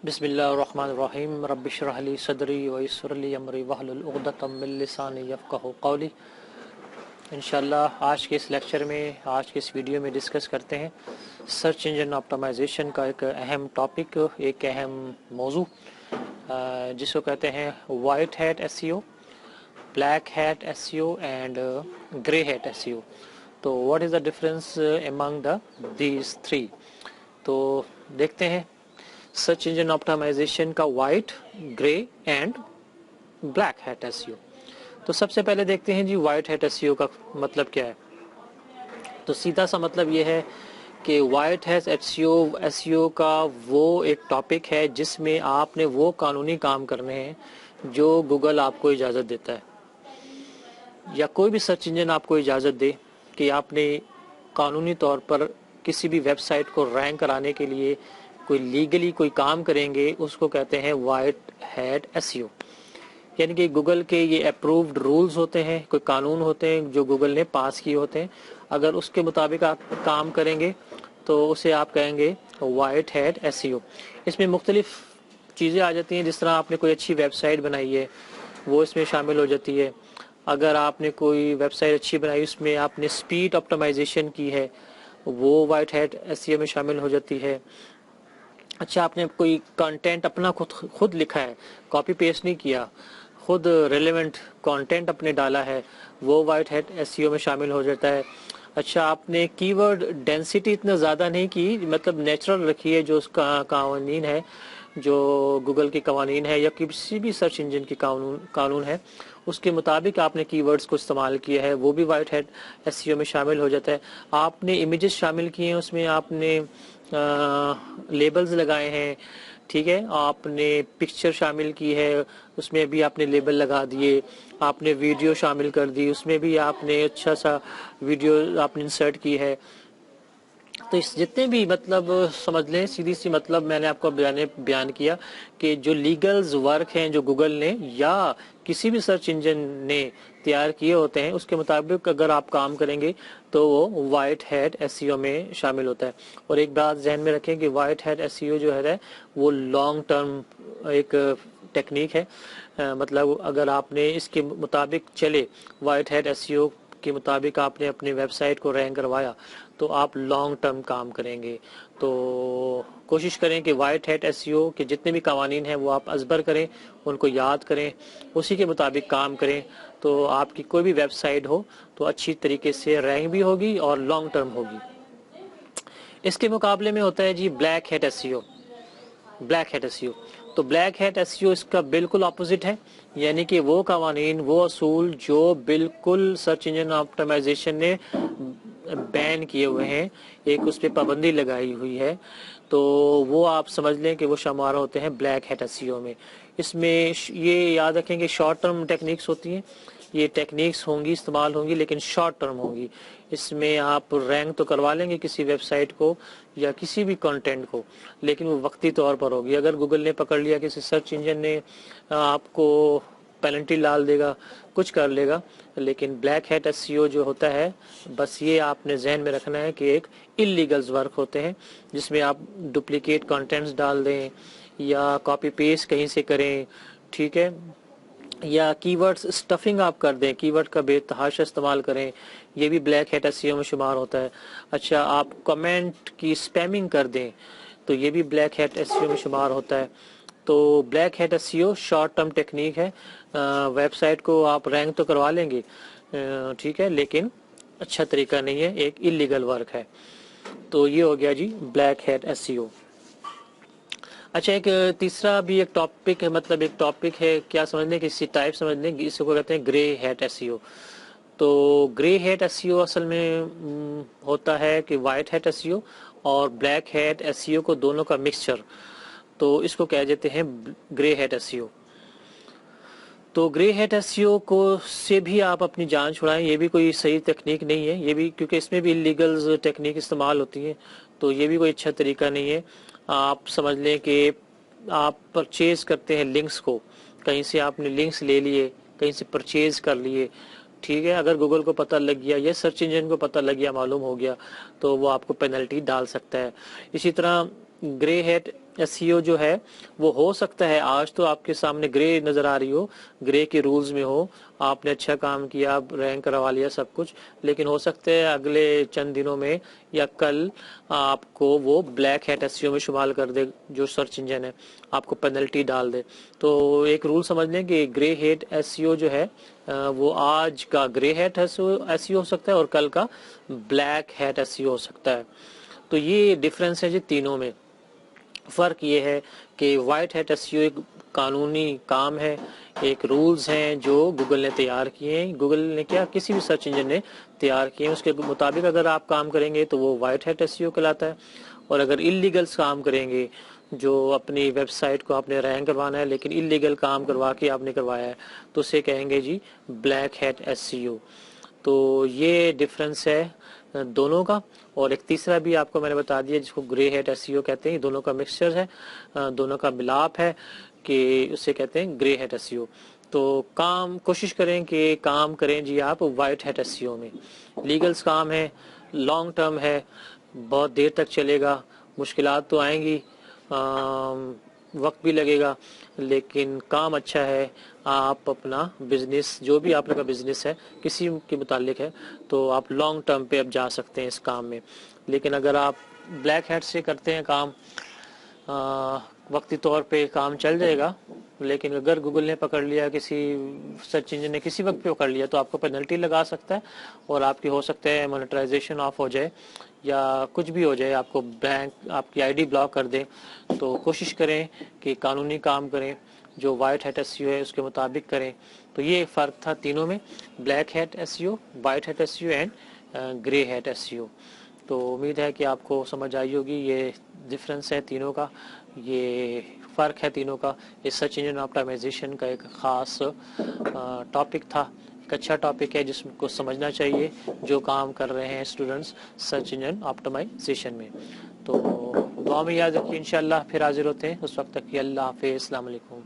بسم اللہ الرحمن الرحیم رب اشرح لی صدری ویسر لی امری واحلل عقدۃ من لسانی یفقہوا قولی۔ انشاءاللہ آج کے اس لیکچر میں، آج کے اس ویڈیو میں ڈسکس کرتے ہیں سرچ انجن آپٹیمائزیشن کا ایک اہم ٹاپک، ایک اہم موضوع جس کو کہتے ہیں white hat S E O, black hat S E O and grey hat S E O. تو what is the difference among these three? تو دیکھتے ہیں سرچ انجن آپٹیمائزیشن کا white, grey and black hat S E O. تو سب سے پہلے دیکھتے ہیں جی white hat S E O کا مطلب کیا ہے۔ تو سیدھا سا مطلب یہ ہے کہ white hat S E O کا وہ ایک ٹاپک ہے جس میں آپ نے وہ قانونی کام کرنے ہیں جو گوگل آپ کو اجازت دیتا ہے، یا کوئی بھی سرچ انجن آپ کو اجازت دے کہ آپ نے قانونی طور پر کسی بھی ویب سائٹ کو رینک کرانے کے لیے کوئی لیگلی کوئی کام کریں گے، اس کو کہتے ہیں وائٹ ہیٹ ایس ای او۔ یعنی کہ گوگل کے یہ اپرووڈ رولز ہوتے ہیں، کوئی قانون ہوتے ہیں جو گوگل نے پاس کیے ہوتے ہیں، اگر اس کے مطابق آپ کام کریں گے تو اسے آپ کہیں گے وائٹ ہیٹ ایس ای او۔ اس میں مختلف چیزیں آ جاتی ہیں، جس طرح آپ نے کوئی اچھی ویب سائٹ بنائی ہے وہ اس میں شامل ہو جاتی ہے۔ اگر آپ نے کوئی ویب سائٹ اچھی بنائی، اس میں آپ نے سپیڈ آپٹیمائزیشن کی ہے، وہ وائٹ ہیٹ ایس ای او میں شامل ہو جاتی ہے۔ اچھا، آپ نے کوئی کنٹینٹ اپنا خود لکھا ہے، کاپی پیسٹ نہیں کیا، خود ریلیونٹ کنٹینٹ اپنے ڈالا ہے، وہ وائٹ ہیٹ ایس ای او میں شامل ہو جاتا ہے۔ اچھا، آپ نے کی ورڈ ڈینسٹی اتنا زیادہ نہیں کی، مطلب نیچرل رکھی ہے، جو اس کا قوانین ہے، جو گوگل کے قوانین ہے یا کسی بھی سرچ انجن کی قانون ہے، اس کے مطابق آپ نے کی ورڈز کو استعمال کیا ہے، وہ بھی وائٹ ہیٹ ایس ای او میں شامل ہو جاتا ہے۔ آپ نے امیجز شامل کیے ہیں، اس میں آپ نے لیبلز لگائے ہیں، ٹھیک ہے، آپ نے پکچر شامل کی ہے، اس میں بھی آپ نے لیبل لگا دیے، آپ نے ویڈیو شامل کر دی، اس میں بھی آپ نے اچھا سا ویڈیو آپ نے انسرٹ کی ہے۔ تو اس جتنے بھی مطلب سمجھ لیں، سیدھی سی مطلب میں نے آپ کو بیان کیا کہ جو لیگلز ورک ہیں جو گوگل نے یا کسی بھی سرچ انجن نے تیار کیے ہوتے ہیں، اس کے مطابق اگر آپ کام کریں گے تو وہ وائٹ ہیٹ ایس ای او میں شامل ہوتا ہے۔ اور ایک بات ذہن میں رکھیں کہ وائٹ ہیٹ ایس ای او جو ہے وہ لانگ ٹرم ایک ٹیکنیک ہے، مطلب اگر آپ نے اس کے مطابق چلے، وائٹ ہیٹ ایس ای او کے مطابق آپ نے اپنی ویب سائٹ کو رینک کروایا تو آپ لانگ ٹرم کام کریں گے۔ تو کوشش کریں کہ وائٹ ہیٹ ایس ای او کے جتنے بھی قوانین ہیں وہ آپ ازبر کریں، ان کو یاد کریں، اسی کے مطابق کام کریں، تو آپ کی کوئی بھی ویب سائٹ ہو تو اچھی طریقے سے رینک بھی ہوگی اور لانگ ٹرم ہوگی۔ اس کے مقابلے میں ہوتا ہے جی black hat S E O. Black hat S E O, تو بلیک ہیٹ ایس ای او اس کا بالکل اپوزٹ ہے، یعنی کہ وہ قوانین، وہ اصول جو بالکل سرچ انجن آپٹیمائزیشن نے بین کیے ہوئے ہیں، ایک اس پہ پابندی لگائی ہوئی ہے، تو وہ آپ سمجھ لیں کہ وہ شمار ہوتے ہیں بلیک ہیٹ ایس ای او میں۔ اس میں یہ یاد رکھیں کہ شارٹ ٹرم ٹیکنیکس ہوتی ہیں، یہ ٹیکنیکس ہوں گی، استعمال ہوں گی، لیکن شارٹ ٹرم ہوں گی۔ اس میں آپ رینک تو کروا لیں گے کسی ویب سائٹ کو یا کسی بھی کنٹینٹ کو، لیکن وہ وقتی طور پر ہوگی۔ اگر گوگل نے پکڑ لیا، کسی سرچ انجن نے آپ کو پینلٹی ڈال دے گا، کچھ کر لے گا، لیکن بلیک ہیٹ ایس ای او جو ہوتا ہے، بس یہ آپ نے ذہن میں رکھنا ہے کہ ایک اللیگلز ورک ہوتے ہیں جس میں آپ ڈپلیکیٹ کنٹینٹس ڈال دیں یا کاپی پیسٹ کہیں سے کریں، ٹھیک ہے، یا کی ورڈز اسٹفنگ آپ کر دیں، کی ورڈ کا بے تحاشا استعمال کریں، یہ بھی بلیک ہیٹ ایس ای او میں شمار ہوتا ہے۔ اچھا، آپ کمنٹ کی اسپیمنگ کر دیں تو یہ بھی بلیک ہیٹ ایس ای او میں شمار ہوتا ہے۔ تو بلیک ہیٹ ایس ای او شارٹ ٹرم ٹیکنیک ہے، ویب سائٹ کو آپ رینک تو کروا لیں گے، ٹھیک ہے، لیکن اچھا طریقہ نہیں ہے، ایک اللیگل ورک ہے۔ تو یہ ہو گیا جی بلیک ہیٹ ایس ای او۔ اچھا، ایک تیسرا بھی ایک ٹاپک ہے، مطلب ایک ٹاپک ہے، کیا سمجھنے کہ اسی ٹائپ سمجھنے، اس کو کہتے ہیں گرے ہیٹ ایس ای او۔ تو گرے ہیٹ ایس ای او اصل میں ہوتا ہے کہ وائٹ ہیٹ ایس ای او اور بلیک ہیٹ ایس ای او کو دونوں کا مکسچر، تو اس کو کہہ دیتے ہیں گرے ہیٹ ایس ای او۔ تو گرے ہیٹ ایس ای او کو سے بھی آپ اپنی جان چھڑائیں، یہ بھی کوئی صحیح تکنیک نہیں ہے، یہ بھی کیونکہ اس میں بھی اللیگلز ٹیکنیک استعمال ہوتی ہیں، تو یہ بھی کوئی اچھا طریقہ نہیں ہے۔ آپ سمجھ لیں کہ آپ پرچیز کرتے ہیں لنکس کو، کہیں سے آپ نے لنکس لے لیے، کہیں سے پرچیز کر لیے، ٹھیک ہے، اگر گوگل کو پتہ لگ گیا یا سرچ انجن کو پتہ لگ گیا، معلوم ہو گیا، تو وہ آپ کو پینلٹی ڈال سکتا ہے۔ اسی طرح گرے ہیٹ SEO جو ہے وہ ہو سکتا ہے آج تو آپ کے سامنے گرے نظر آ رہی ہو، گرے کے رولز میں ہو، آپ نے اچھا کام کیا، رینک کروا لیا سب کچھ، لیکن ہو سکتا ہے اگلے چند دنوں میں یا کل آپ کو وہ بلیک ہیٹ SEO میں شمار کر دے، جو سرچ انجن ہے آپ کو پینلٹی ڈال دے۔ تو ایک رول سمجھ لیں کہ گرے ہیٹ SEO جو ہے وہ آج کا گرے ہیٹ SEO ہو سکتا ہے اور کل کا بلیک ہیٹ SEO ہو سکتا ہے۔ تو یہ ڈفرینس ہے جی تینوں میں۔ فرق یہ ہے کہ وائٹ ہیٹ SEO ایک قانونی کام ہے، ایک رولز ہیں جو گوگل نے تیار کیے ہیں، گوگل نے کیا کسی بھی سرچ انجن نے تیار کیے ہیں، اس کے مطابق اگر آپ کام کریں گے تو وہ وائٹ ہیٹ SEO کہلاتا ہے، اور اگر اللیگلس کام کریں گے، جو اپنی ویب سائٹ کو آپ نے رینک کروانا ہے لیکن اللیگل کام کروا کے آپ نے کروایا ہے، تو اسے کہیں گے جی بلیک ہیٹ SEO۔ تو یہ ڈفرنس ہے دونوں کا۔ اور ایک تیسرا بھی آپ کو میں نے بتا دیا جس کو گرے ہیٹ SEO کہتے ہیں، دونوں کا مکسچر ہے، دونوں کا ملاپ ہے، کہ اسے کہتے ہیں گرے ہیٹ SEO۔ تو کوشش کریں کہ کام کریں جی آپ وائٹ ہیٹ SEO میں۔ لیگلز کام ہے، لانگ ٹرم ہے، بہت دیر تک چلے گا، مشکلات تو آئیں گی، وقت بھی لگے گا، لیکن کام اچھا ہے۔ آپ اپنا بزنس جو بھی آپ کا بزنس ہے کسی کے متعلق ہے تو آپ لانگ ٹرم پہ اب جا سکتے ہیں اس کام میں۔ لیکن اگر آپ بلیک ہیٹ سے کرتے ہیں کام، وقتی طور پہ کام چل جائے گا، لیکن اگر گوگل نے پکڑ لیا، کسی سرچ انجن نے کسی وقت پہ پکڑ لیا تو آپ کو پینلٹی لگا سکتا ہے، اور آپ کی ہو سکتا ہے مونیٹائزیشن آف ہو جائے یا کچھ بھی ہو جائے، آپ کو بینک آپ کی ID بلاک کر دے۔ تو کوشش کریں کہ قانونی کام کریں، جو وائٹ ہیٹ SEO ہے اس کے مطابق کریں۔ تو یہ فرق تھا تینوں میں، black hat SEO، white hat SEO and grey hat SEO۔ تو امید ہے کہ آپ کو سمجھ آئی ہوگی، یہ ڈفرینس ہے تینوں کا، یہ فرق ہے تینوں کا۔ یہ سرچ انجن آپٹائمائزیشن کا ایک خاص ٹاپک تھا، ایک اچھا ٹاپک ہے جس کو سمجھنا چاہیے جو کام کر رہے ہیں اسٹوڈنٹس سرچ انجن آپٹائمائزیشن میں۔ تو دعا میں یاد رکھیے، انشاءاللہ پھر حاضر ہوتے ہیں، اس وقت تک کہ اللہ حافظ، السلام علیکم۔